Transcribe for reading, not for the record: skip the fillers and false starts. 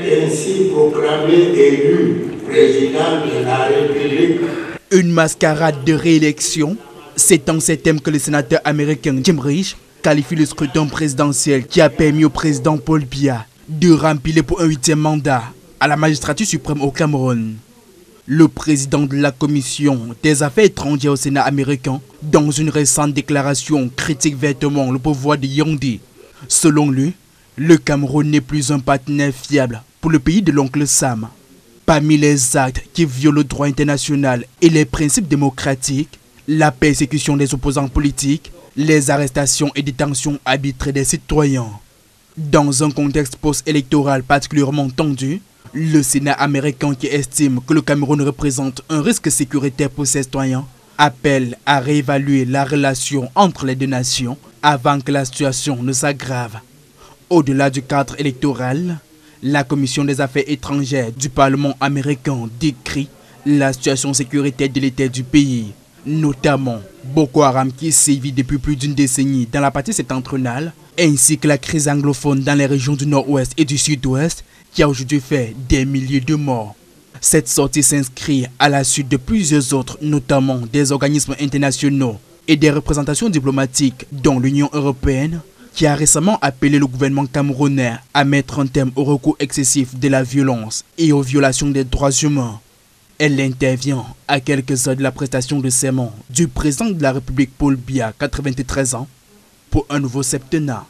est ainsi proclamé élu président de la République. Une mascarade de réélection, c'est en ces thèmes que le sénateur américain Jim Risch qualifie le scrutin présidentiel qui a permis au président Paul Biya de remplir pour un 8e mandat à la magistrature suprême au Cameroun. Le président de la commission des affaires étrangères au Sénat américain, dans une récente déclaration, critique vertement le pouvoir de Yaoundé. Selon lui, le Cameroun n'est plus un partenaire fiable pour le pays de l'oncle Sam. Parmi les actes qui violent le droit international et les principes démocratiques, la persécution des opposants politiques, les arrestations et détentions arbitraires des citoyens. Dans un contexte post-électoral particulièrement tendu, le Sénat américain, qui estime que le Cameroun représente un risque sécuritaire pour ses citoyens, appelle à réévaluer la relation entre les deux nations avant que la situation ne s'aggrave. Au-delà du cadre électoral, la Commission des affaires étrangères du Parlement américain décrit la situation sécuritaire délétère du pays, notamment Boko Haram qui sévit depuis plus d'une décennie dans la partie septentrionale, ainsi que la crise anglophone dans les régions du nord-ouest et du sud-ouest qui a aujourd'hui fait des milliers de morts. Cette sortie s'inscrit à la suite de plusieurs autres, notamment des organismes internationaux et des représentations diplomatiques, dont l'Union européenne, qui a récemment appelé le gouvernement camerounais à mettre un terme au recours excessif de la violence et aux violations des droits humains. Elle intervient à quelques heures de la prestation de serment du président de la République Paul Biya, 93 ans, pour un nouveau septennat.